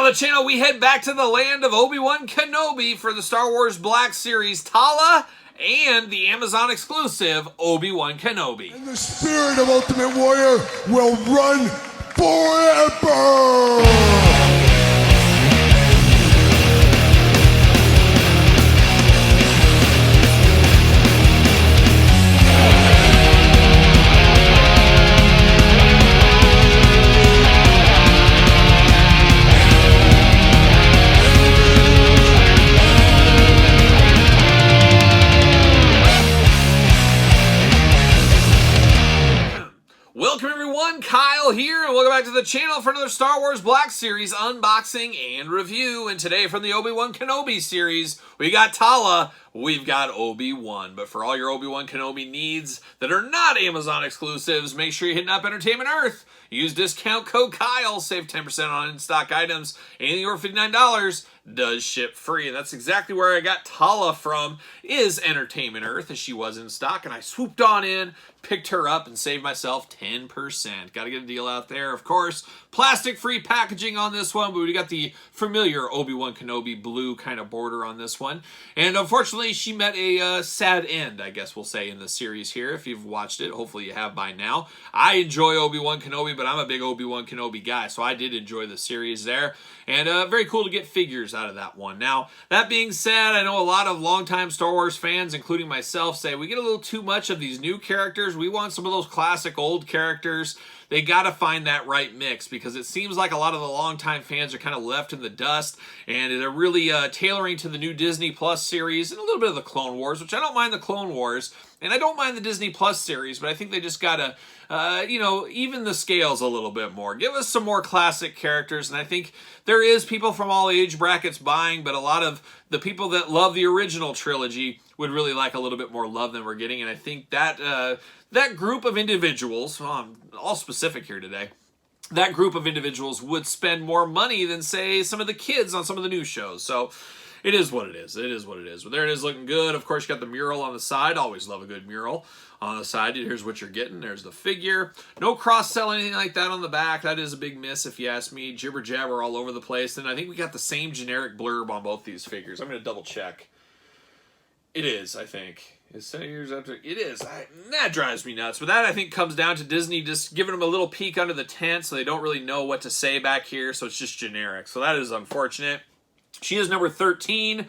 the channel, we head back to the land of Obi Wan Kenobi for the Star Wars Black Series Tala and the Amazon exclusive Obi Wan Kenobi. And the spirit of Ultimate Warrior will run forever! Welcome everyone, Kyle here, and welcome back to the channel for another Star Wars Black Series unboxing and review. And today from the Obi Wan Kenobi series, we got Tala, we've got Obi-Wan. But for all your Obi Wan Kenobi needs that are not Amazon exclusives, make sure you're hitting up Entertainment Earth. Use discount code Kyle, save 10% on in-stock items. Anything over $59 does ship free. And that's exactly where I got Tala from, is Entertainment Earth, as she was in stock. And I swooped on in, picked her up, and saved myself 10%. Got to get a deal out there, of course. Plastic-free packaging on this one, but we got the familiar Obi-Wan Kenobi blue kind of border on this one. And unfortunately, she met a sad end, I guess we'll say, in the series here. If you've watched it, hopefully you have by now. I enjoy Obi-Wan Kenobi, but I'm a big Obi-Wan Kenobi guy, so I did enjoy the series there. And very cool to get figures out of that one. Now, that being said, I know a lot of longtime Star Wars fans, including myself, say we get a little too much of these new characters. We want some of those classic old characters. They got to find that right mix, because it seems like a lot of the longtime fans are kind of left in the dust, and they're really tailoring to the new Disney Plus series and a little bit of the Clone Wars, which I don't mind the Clone Wars, and I don't mind the Disney Plus series, but I think they just got to, even the scales a little bit more. Give us some more classic characters, and I think there is people from all age brackets buying, but a lot of the people that love the original trilogy would really like a little bit more love than we're getting, and I think that that group of individuals, well, I'm all specific here today, that group of individuals would spend more money than, say, some of the kids on some of the new shows. So it is what it is. It is what it is. But there it is, looking good. Of course, you got the mural on the side. Always love a good mural on the side. Here's what you're getting. There's the figure. No cross-sell, anything like that on the back. That is a big miss, if you ask me. Jibber-jabber all over the place. And I think we got the same generic blurb on both these figures. I'm going to double-check. It is, I think. It's 7 years after. It is. That drives me nuts. But that, I think, comes down to Disney just giving them a little peek under the tent, so they don't really know what to say back here, so it's just generic. So that is unfortunate. She is number 13.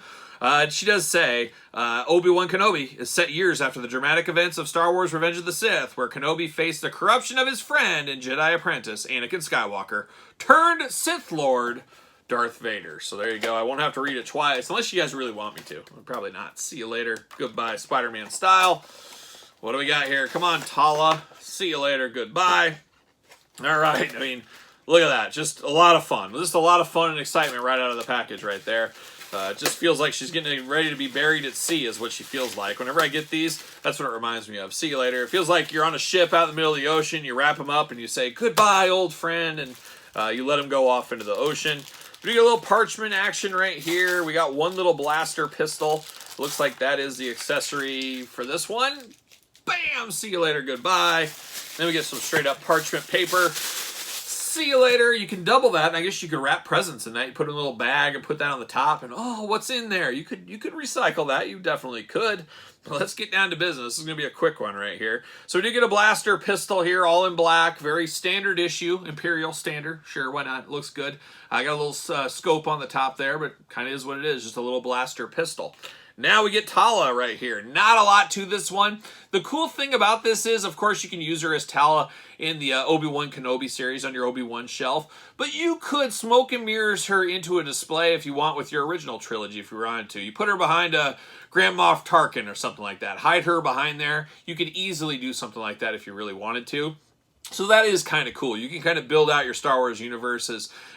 She does say, Obi Wan Kenobi is set years after the dramatic events of Star Wars Revenge of the Sith, where Kenobi faced the corruption of his friend and Jedi apprentice, Anakin Skywalker, turned Sith Lord Darth Vader. So there you go. I won't have to read it twice, unless you guys really want me to. Probably not. See you later. Goodbye, Spider-Man style. What do we got here? Come on, Tala. See you later. Goodbye. All right. I mean, look at that. Just a lot of fun. Just a lot of fun and excitement right out of the package right there. It just feels like she's getting ready to be buried at sea is what she feels like. Whenever I get these, that's what it reminds me of. See you later. It feels like you're on a ship out in the middle of the ocean. You wrap them up and you say, goodbye, old friend, and you let them go off into the ocean. We got a little parchment action right here. We got one little blaster pistol. Looks like that is the accessory for this one. Bam! See you later. Goodbye. Then we get some straight up parchment paper. See you later. You can double that, and I guess you could wrap presents in that. You put it in a little bag and put that on the top, and oh, what's in there? You could recycle that. You definitely could. But let's get down to business. This is going to be a quick one right here. So we did get a blaster pistol here, all in black. Very standard issue. Imperial standard. Sure, why not? It looks good. I got a little scope on the top there, but kind of is what it is. Just a little blaster pistol. Now we get Tala right here. Not a lot to this one. The cool thing about this is, of course, you can use her as Tala in the Obi-Wan Kenobi series on your Obi-Wan shelf, but you could smoke and mirrors her into a display if you want with your original trilogy if you wanted to. You put her behind a Grand Moff Tarkin or something like that. Hide her behind there. You could easily do something like that if you really wanted to. So that is kind of cool. You can kind of build out your Star Wars universe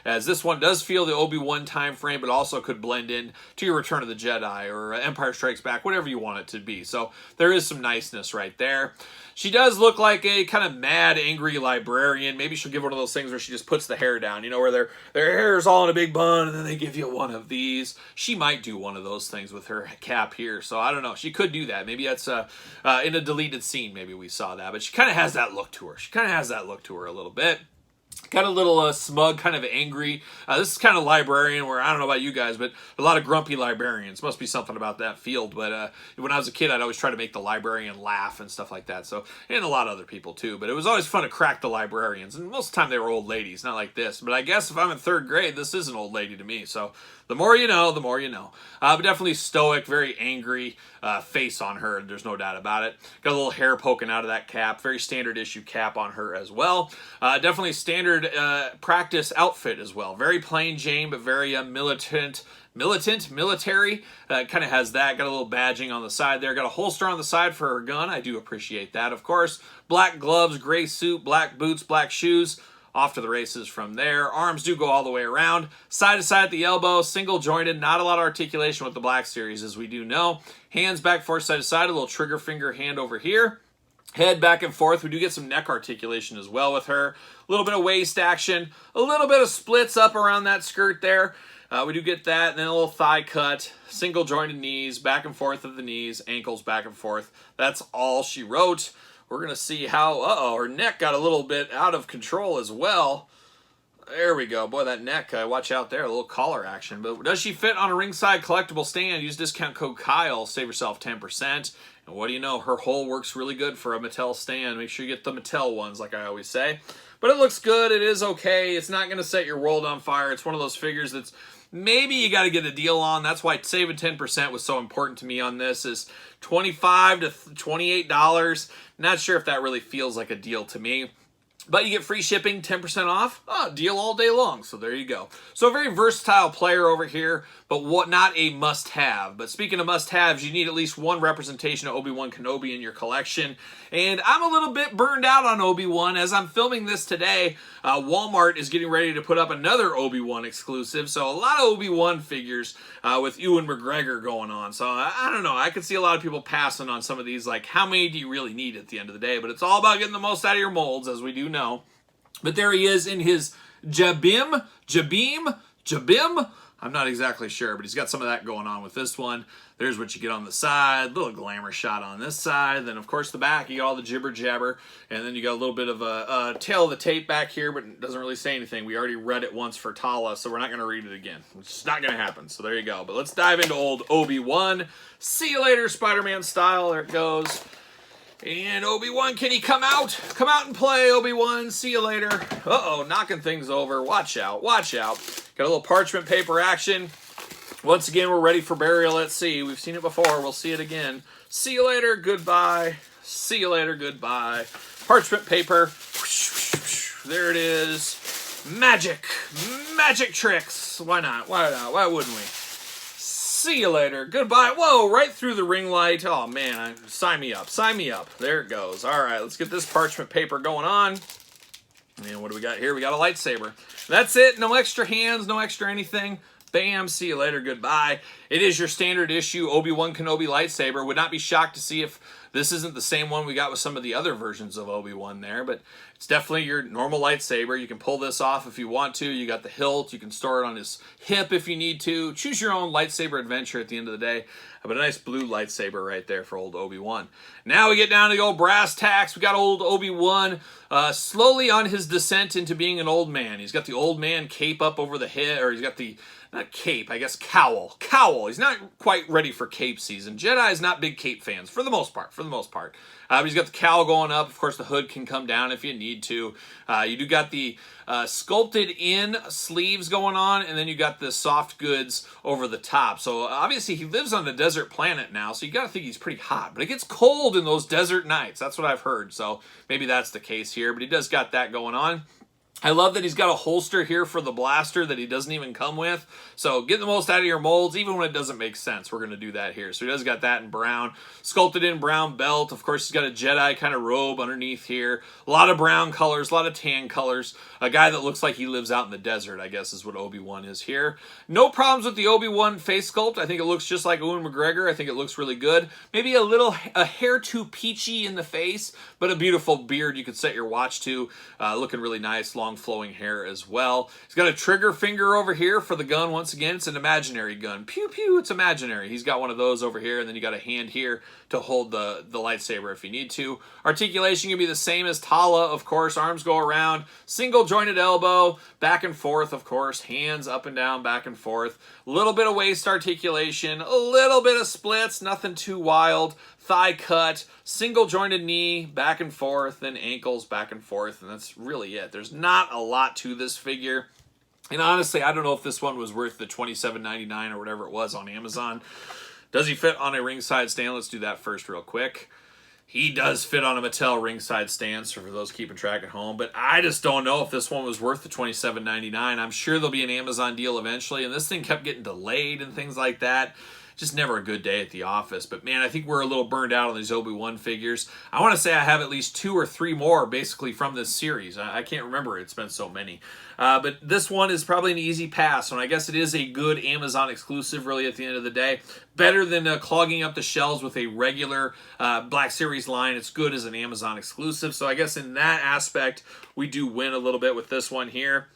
as this one does feel the Obi-Wan time frame, but also could blend in to your Return of the Jedi or Empire Strikes Back, whatever you want it to be. So there is some niceness right there. She does look like a kind of mad, angry librarian. Maybe she'll give one of those things where she just puts the hair down, you know, where their hair is all in a big bun, and then they give you one of these. She might do one of those things with her cap here, so I don't know. She could do that. Maybe that's in a deleted scene, maybe we saw that, but she kind of has that look to her. She kind of has that look to her a little bit. Got a little smug, kind of angry. This is kind of librarian where, I don't know about you guys, but a lot of grumpy librarians. Must be something about that field. But when I was a kid, I'd always try to make the librarian laugh and stuff like that. So, and a lot of other people too. But it was always fun to crack the librarians. And most of the time they were old ladies, not like this. But I guess if I'm in 3rd grade, this is an old lady to me. So the more you know, the more you know. But definitely stoic, very angry face on her. There's no doubt about it. Got a little hair poking out of that cap. Very standard issue cap on her as well. Definitely standard practice outfit as well. Very plain Jane, but very military. Kind of has that. Got a little badging on the side there. Got a holster on the side for her gun. I do appreciate that, of course. Black gloves, gray suit, black boots, black shoes. Off to the races from there. Arms do go all the way around. Side to side at the elbow, single jointed. Not a lot of articulation with the Black Series, as we do know. Hands back, forth, side to side. A little trigger finger hand over here. Head back and forth. We do get some neck articulation as well with her. A little bit of waist action. A little bit of splits up around that skirt there. We do get that. And then a little thigh cut. Single jointed knees. Back and forth of the knees. Ankles back and forth. That's all she wrote. We're going to see how, her neck got a little bit out of control as well. There we go. Boy, that neck, watch out there, a little collar action. But does she fit on a ringside collectible stand? Use discount code Kyle, save yourself 10%. And what do you know? Her hole works really good for a Mattel stand. Make sure you get the Mattel ones, like I always say. But it looks good. It is okay. It's not going to set your world on fire. It's one of those figures that's maybe you got to get a deal on. That's why saving 10% was so important to me on this. Is $25 to $28. Not sure if that really feels like a deal to me. But you get free shipping, 10% off. Oh, deal all day long. So there you go. So a very versatile player over here, but not a must-have. But speaking of must-haves, you need at least one representation of Obi Wan Kenobi in your collection. And I'm a little bit burned out on Obi-Wan. As I'm filming this today, Walmart is getting ready to put up another Obi-Wan exclusive. So a lot of Obi-Wan figures with Ewan McGregor going on. So I don't know. I could see a lot of people passing on some of these. Like, how many do you really need at the end of the day? But it's all about getting the most out of your molds, as we do know. But there he is in his Jabim. I'm not exactly sure, but he's got some of that going on with this one. There's what you get on the side, little glamour shot on this side. Then, of course, the back, you got all the jibber jabber. And then you got a little bit of a tail of the tape back here, but it doesn't really say anything. We already read it once for Tala, so we're not going to read it again. It's just not going to happen. So there you go. But let's dive into old Obi-Wan. See you later, Spider-Man style. There it goes. And Obi-Wan, can he come out? Come out and play, Obi-Wan. See you later. Uh-oh, knocking things over. Watch out, watch out. Got a little parchment paper action. Once again, we're ready for burial at sea. We've seen it before. We'll see it again. See you later. Goodbye. See you later. Goodbye. Parchment paper. There it is. Magic. Magic tricks. Why not? Why not? Why wouldn't we? See you later. Goodbye. Whoa, right through the ring light. Oh, man. Sign me up. Sign me up. There it goes. All right, let's get this parchment paper going on. And what do we got here? We got a lightsaber. That's it. No extra hands. No extra anything. Bam. See you later. Goodbye. It is your standard issue Obi Wan Kenobi lightsaber. Would not be shocked to see if this isn't the same one we got with some of the other versions of Obi-Wan there, but it's definitely your normal lightsaber. You can pull this off if you want to. You got the hilt. You can store it on his hip if you need to. Choose your own lightsaber adventure at the end of the day. But a nice blue lightsaber right there for old Obi-Wan. Now we get down to the old brass tacks. We got old Obi-Wan slowly on his descent into being an old man. He's got the old man cape up over the head, or he's got the, not cape, I guess cowl. Cowl. He's not quite ready for cape season. Jedi's not big cape fans, for the most part. But he's got the cowl going up. Of course, the hood can come down if you need to. You do got the sculpted in sleeves going on, and then you got the soft goods over the top. So obviously he lives on a desert planet now, so you got to think he's pretty hot. But it gets cold in those desert nights. That's what I've heard. So maybe that's the case here. But he does got that going on. I love that he's got a holster here for the blaster that he doesn't even come with. So get the most out of your molds, even when it doesn't make sense. We're going to do that here. So he does got that in brown. Sculpted in brown belt. Of course, he's got a Jedi kind of robe underneath here. A lot of brown colors, a lot of tan colors. A guy that looks like he lives out in the desert, I guess, is what Obi-Wan is here. No problems with the Obi-Wan face sculpt. I think it looks just like Ewan McGregor. I think it looks really good. Maybe a hair too peachy in the face, but a beautiful beard you could set your watch to. Looking really nice, long long flowing hair as well. He's got a trigger finger over here for the gun. Once again, it's an imaginary gun. Pew pew, it's imaginary. He's got one of those over here, and then you got a hand here to hold the lightsaber if you need to. Articulation can be the same as Tala, of course. Arms go around, single jointed elbow, back and forth, of course. Hands up and down, back and forth. A little bit of waist articulation, a little bit of splits, nothing too wild. Thigh cut, single jointed knee, back and forth, then ankles back and forth, and that's really it. There's not a lot to this figure. And honestly, I don't know if this one was worth the $27.99 or whatever it was on Amazon. Does he fit on a ringside stand? Let's do that first real quick. He does fit on a Mattel ringside stand, so for those keeping track at home. But I just don't know if this one was worth the $27.99. I'm sure there'll be an Amazon deal eventually, and this thing kept getting delayed and things like that. Just never a good day at the office. But man, I think we're a little burned out on these Obi-Wan figures. I want to say I have at least 2 or 3 more basically from this series. I can't remember. It's been so many. But this one is probably an easy pass, and I guess it is a good Amazon exclusive really at the end of the day. Better than clogging up the shelves with a regular Black Series line. It's good as an Amazon exclusive. So I guess in that aspect, we do win a little bit with this one here.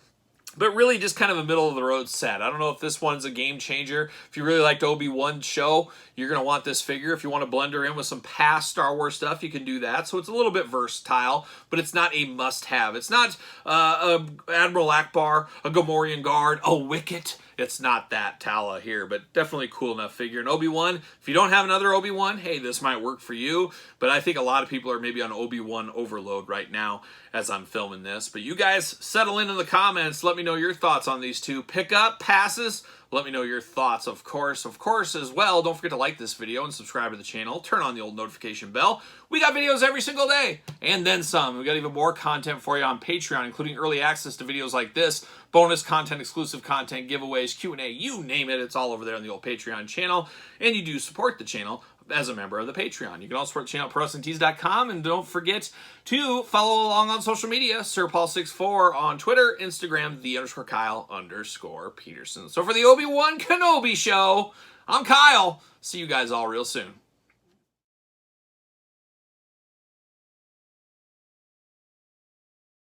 But really just kind of a middle-of-the-road set. I don't know if this one's a game changer. If you really liked Obi-Wan show, you're going to want this figure. If you want to blend her in with some past Star Wars stuff, you can do that. So it's a little bit versatile, but it's not a must-have. It's not Admiral Akbar, a Gamorrean guard, a Wicket. It's not that Tala here, but definitely cool enough figure. And Obi-Wan, if you don't have another Obi-Wan, hey, this might work for you. But I think a lot of people are maybe on Obi-Wan overload right now as I'm filming this. But you guys settle in the comments. Let me know your thoughts on these two. Pick up, passes. Let me know your thoughts, of course. Of course, as well, don't forget to like this video and subscribe to the channel. Turn on the old notification bell. We got videos every single day, and then some. We got even more content for you on Patreon, including early access to videos like this, bonus content, exclusive content, giveaways, Q&A, you name it. It's all over there on the old Patreon channel, and you do support the channel as a member of the Patreon. You can also support the channel at ProWrestlingTees.com, and don't forget to follow along on social media, SirPaul64 on Twitter, Instagram, _Kyle_Peterson. So for the Obi Wan Kenobi show, I'm Kyle. See you guys all real soon.